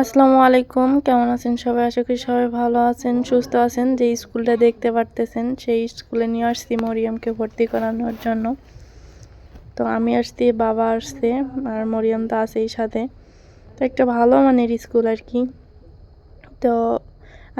আসসালামু আলাইকুম, কেমন আছেন সবাই? আশা করি সবাই ভালো আছেন, সুস্থ আছেন। যে স্কুলটা দেখতে পারতেছেন সেই স্কুলে নিয়ে আসছি মরিয়মকে ভর্তি করানোর জন্য। তো আমি আসছি, বাবা আসছে, আর মরিয়ম তো আছেই সাথে। তো একটা ভালো মানের স্কুল আর কি। তো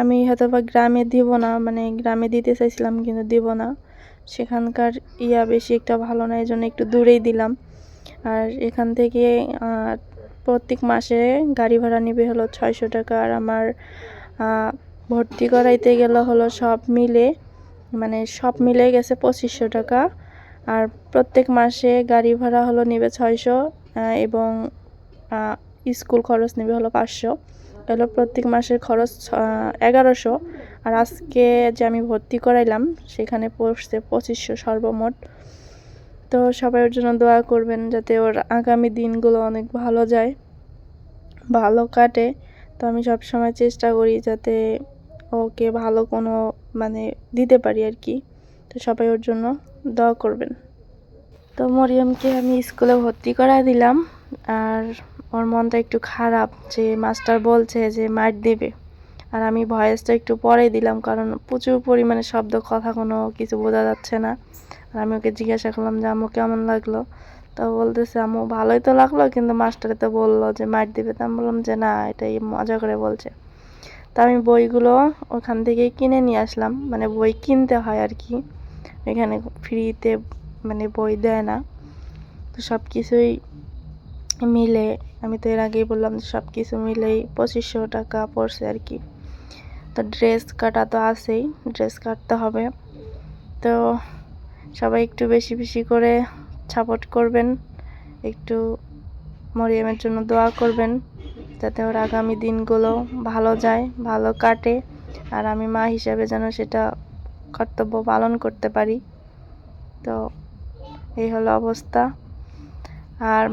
আমি হয়তো বা গ্রামে দিব না, মানে গ্রামে দিতে চাইছিলাম কিন্তু দিব না, সেখানকার বেশি একটা ভালো না, এই জন্য একটু দূরেই দিলাম। আর এখান থেকে প্রত্যেক মাসে গাড়ি ভাড়া নেবে হলো 600 টাকা। আর আমার ভর্তি করাইতে গেলে হলো সব মিলে গেছে 2500 টাকা। আর প্রত্যেক মাসে গাড়ি ভাড়া হলো নেবে 600, এবং স্কুল খরচ নেবে হলো 500। এগুলো প্রত্যেক মাসের খরচ 1100। আর আজকে যে আমি ভর্তি করাইলাম সেখানে পড়ছে 2500 সর্বমোট। তো সবাই ওর জন্য দোয়া করবেন যাতে ওর আগামী দিনগুলো অনেক ভালো যায়, ভালো কাটে। তো আমি সব সময় চেষ্টা করি যাতে ওকে ভালো কোনো দিতে পারি আর কি। তো সবাই ওর জন্য দোয়া করবেন। তো মরিয়মকে আমি স্কুলে ভর্তি করায় দিলাম। আর ওর মনটা একটু খারাপ যে মাস্টার বলছে যে মার দেবে। আর আমি ভয়েসটা একটু পরে দিলাম কারণ প্রচুর পরিমাণে শব্দ, কথা কোনো কিছু বোঝা যাচ্ছে না। আর আমি ওকে জিজ্ঞাসা করলাম যে আম্মু কেমন লাগলো? তো বলতেছে আম্মু ভালোই তো লাগলো, কিন্তু মাস্টারে তো বললো যে মার দিবে। তো আমি বললাম যে না, এটাই মজা করে বলছে। তো আমি বইগুলো ওখান থেকেই কিনে নিয়ে আসলাম, মানে বই কিনতে হয় আর কি, এখানে ফ্রিতে বই দেয় না। তো সব কিছুই মিলে, আমি তো এর আগেই বললাম যে সব কিছু মিলেই 2500 টাকা পড়ছে আর কি। তো ড্রেস কাটা তো আছেই, ড্রেস কাটতে হবে। তো সবাই একটু বেশি বেশি করে সাপোর্ট করবেন, একটু মরিয়মের জন্য দোয়া করবেন যাতে ওর আগামী দিনগুলো ভালো যায়, ভালো কাটে। আর আমি মা হিসাবে যেন সেটা কর্তব্য পালন করতে পারি। তো এই হলো অবস্থা। আর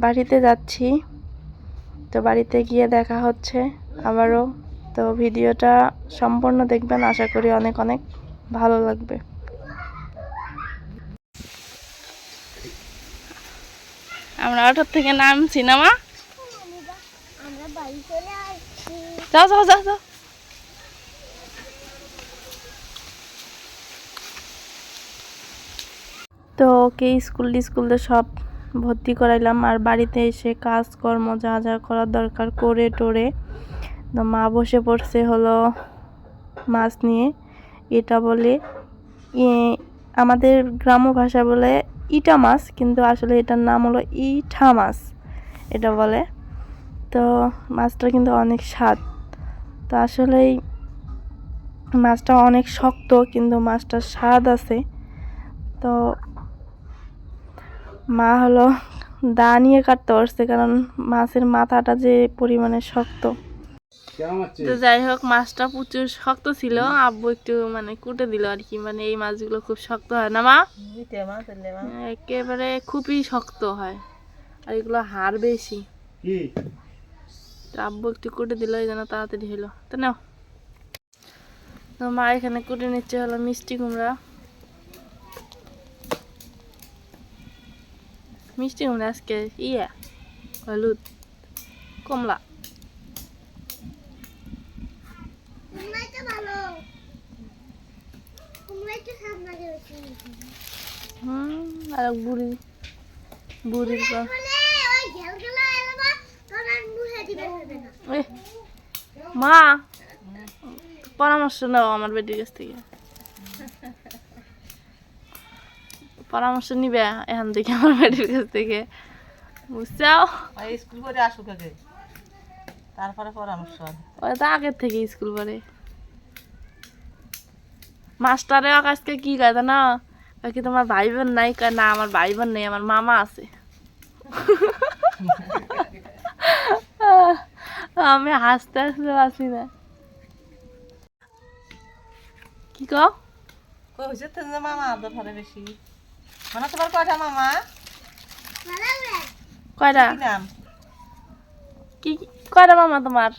বাড়িতে যাচ্ছি, তো বাড়িতে গিয়ে দেখা হচ্ছে আবারও। তো ভিডিওটা সম্পূর্ণ দেখবেন, আশা করি অনেক অনেক ভালো লাগবে। আমরা অটো থেকে নামছি না মা? যাও যাও যাও যাও। তো ওকে স্কুল সব ভর্তি করাইলাম। আর বাড়িতে এসে কাজকর্ম যা যা করার দরকার করে টোরে, তো মা বসে পড়ছে হলো মাছ নিয়ে। এটা বলে আমাদের গ্রাম্য ভাষা বলে ইটা মাছ, কিন্তু আসলে এটার নাম হলো ইঠা মাছ এটা বলে। তো মাছটা কিন্তু অনেক স্বাদ। তো আসলেই মাছটা অনেক শক্ত, কিন্তু মাছটার স্বাদ আছে। তো মা হলো দা নিয়ে কাটতে পারছে, কারণ মাছের মাথাটা যে পরিমাণে শক্ত। তো যাই হোক, মাছটা প্রচুর শক্ত ছিল। আব্বু একটু কুটে দিল আর কি, এই মাছগুলো খুব শক্ত হয় না মা? একেবারে খুবই শক্ত হয়, আর এগুলো হাড় বেশি। তো আব্বু একটু কুটে দিল, এই জন্য তাড়াতাড়ি হলো। তো নাও, তো মা এখানে কুটে নিচ্ছে হলো মিষ্টি কুমড়া। মিষ্টি কুমড়া আজকে হলুদ কমলা। আর বুড়ির মা পরামর্শ নাও আমার বেটির কাছ থেকে, পরামর্শ নিবে এখান থেকে আমার বেটির কাছ থেকে, বুঝছাও? স্কুল করে আসুক আগে, তারপরে পরামর্শ। ওই তো আগের থেকে স্কুল করে মাস্টারে আজকে কি কয় না, কি তোমার ভাই বোন নাই? কয় না, আমার ভাই বোন নেই, আমার মামা আছে। আমি হাসতে হাসতে বাঁচি না। কি কও? কইছে তো যে মামা আদর ধরে বেশি। মানে তোমার কয়টা মামা? কয়টা? কি নাম? কি কয়টা মামা তোমার?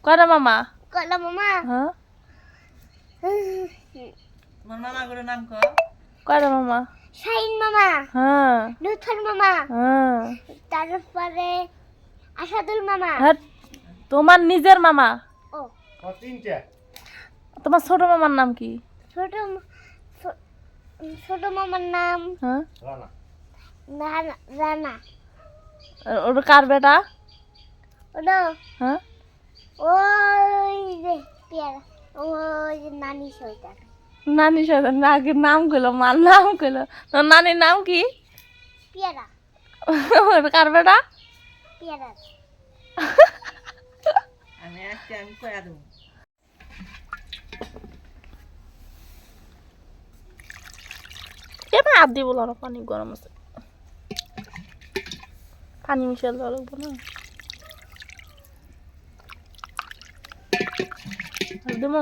কয়টা মামা? কয়টা মামা? হ্যাঁ, তোমার মামা গুলোর নাম কও। কয়টা মামা? শাহিন মামা, হ্যাঁ লুথর মামা, হ্যাঁ তারপরে আসাদুল মামা। হ্যাঁ, তোমার নিজের মামা? ও তিনটা। তোমার ছোট মামার নাম কি? ছোট ছোট মামার নাম হ্যাঁ, রানা। ওটা কার বেটা? ওটা হ্যাঁ, ওই যে পেয়ারা, ওই যে নানি সৈতান। নানি সাথে নাকি নাম কইলো, মার নাম কইলো। তোর নানির নাম কি? পেয়ারা ওটা কার বেটা? পেয়ারা। আমি আসছি, আমি কয়া দেবো। এবার হাত দিয়ে বলো না, পানি গরম আছে, পানি মিশাল দেওয়া লাগবো না। দেবো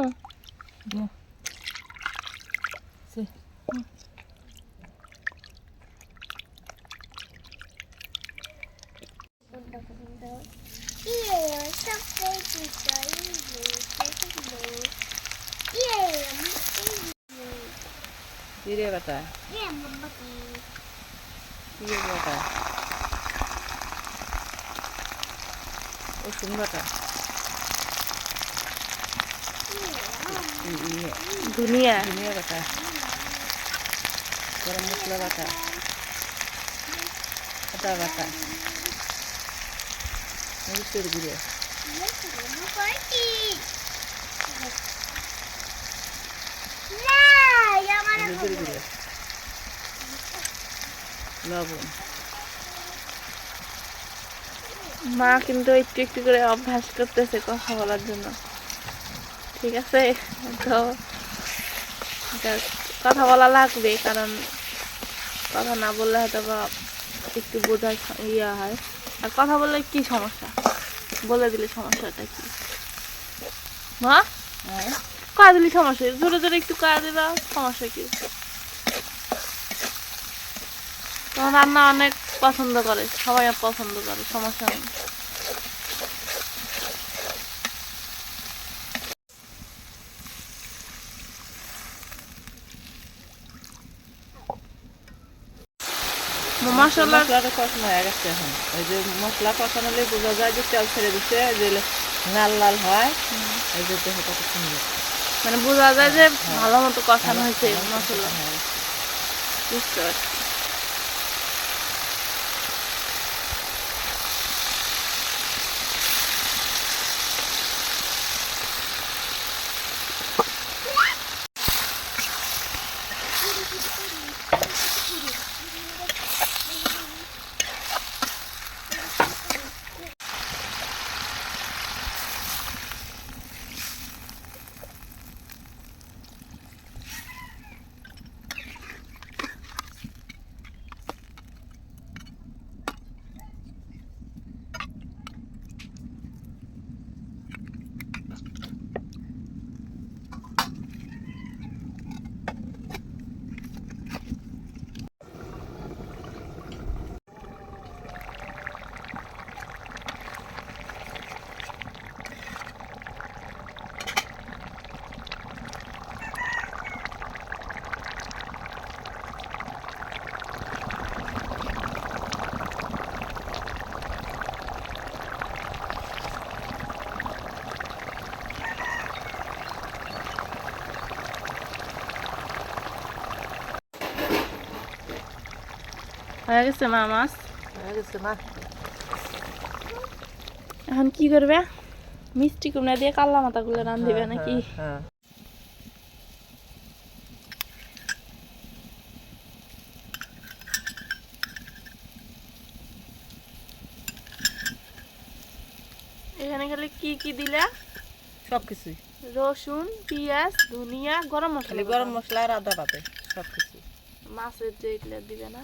জিরে বাটা, জিরে বাটা, রসুন বাটা, দুনিয়া ধনিয়া বাটা, গরম মশলা বাটা, আদা বাটা, মরিচের গুঁড়ো, হলুদের গুঁড়ো, লবণ। মা কিন্তু একটু একটু করে অভ্যাস করতেছে কথা বলার জন্য, ঠিক আছে? তো এটা কথা বলা লাগবে, কারণ কথা না বললে হয়তো বা একটু বোঝার ইয়ে হয়। আর কথা বললে কি সমস্যা, বলে দিলে সমস্যাটা কি? মা হ্যাঁ, কয়া দিলে সমস্যা, জোরে জোরে একটু কয়া দিলা, সমস্যা কি? তোমার রান্না অনেক পছন্দ করে, সবাই পছন্দ করে, সমস্যা নেই। মশলা মশলাটা কষানো হয়ে গেছে এখন। ওই যে মশলা কষানো হলে বোঝা যায় যে তেল ছেড়ে দিচ্ছে, যে লাল লাল হয়, এই যে দেহটা খুব সুন্দর। মানে বোঝা যায় যে ভালো মতো কষানো হয়েছে মশলা, হ্যাঁ। বুঝতে পারছি। হয়ে গেছে মা মাছ। হয়ে গেছে না? এখন কি করবে? মিষ্টি কুমড়া দিয়ে কাল্লা মাথাগুলো রান দিবে নাকি? হ্যাঁ, এখানে খালি কি কি দিলে? সব কিছুই। রসুন, পেঁয়াজ, ধনিয়া, গরম মশলা, খালি গরম মশলা আর আদা বাটে, সব কিছু। মাছের যে এগুলো দিবে না?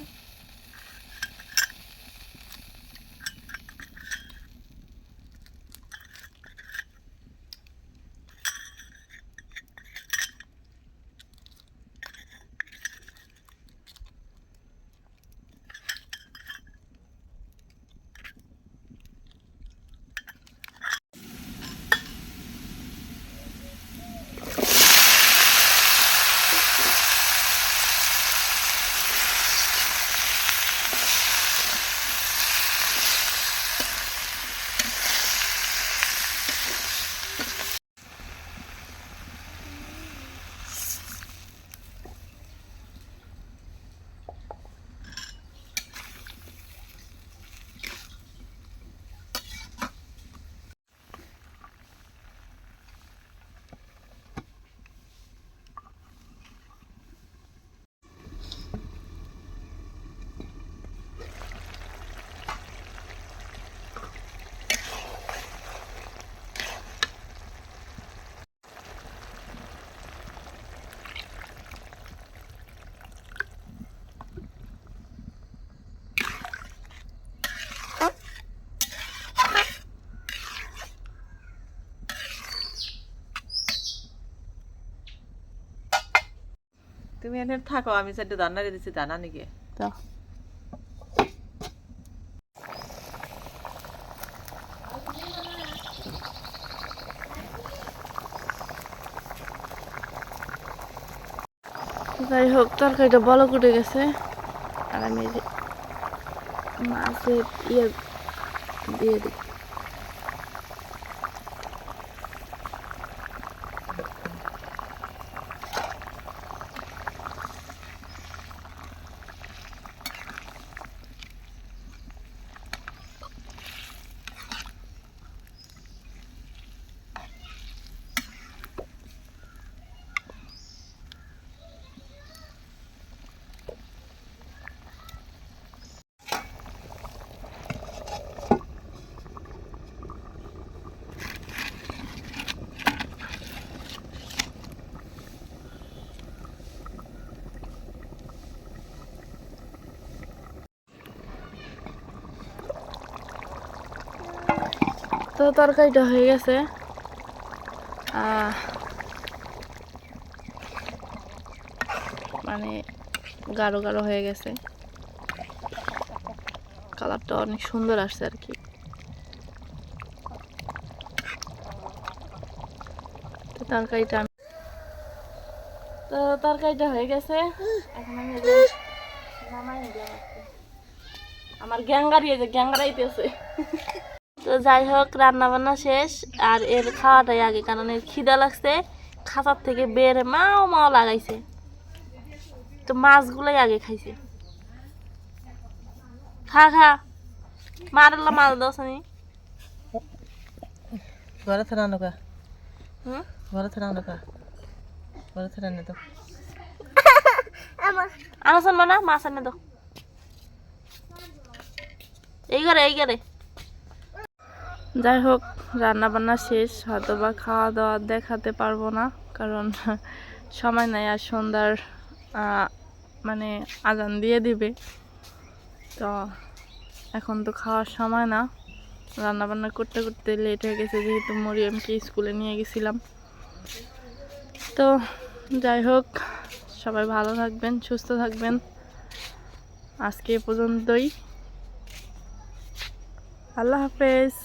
তুমি এনে থাকো, আমি চারটে দান্নারে দিচ্ছি, দানা নিকে। তো যাই হোক, তরকারিটা বলো উঠে গেছে। আর আমি এই যে মাছের ইয়ে দিয়ে দিই। তো তরকারিটা হয়ে গেছে। মানে গাঢ় গাঢ় হয়ে গেছে, কালারটা অনেক সুন্দর আসছে আর কি। তো তরকারিটা হয়ে গেছে। এখন আমি নামাই নিলাম আর কি। আমার গ্যাঙ্গারাইতেছে। তো যাই হোক, রান্না বান্না শেষ। আর এর খাওয়াটাই আগে, কারণ এর খিদা লাগছে, খাঁচার থেকে বের মাও মাও লাগাইছে। তো মাছগুলাই আগে খাইছে। খা খা, মারলা মাছ দশনি। ঘরে থেকে আনো কা, হুম, ঘরে থেকে আনো কা, ঘরে থেকে আনে তো। আনাসান না মাছ আনে তো। এই ঘরে। যাই হোক, রান্না বান্না শেষ। হয়তো বা খাওয়া দাওয়া দেখাতে পারবো না, কারণ সময় নাই। আর সন্ধ্যার মানে আজান দিয়ে দিবে। তো এখন তো খাওয়ার সময় না। রান্না বান্না করতে করতে লেট হয়ে গেছে, যেহেতু মরিয়মকে স্কুলে নিয়ে গেছিলাম। তো যাই হোক, সবাই ভালো থাকবেন, সুস্থ থাকবেন। আজকে এ পর্যন্তই। আল্লাহ হাফেজ।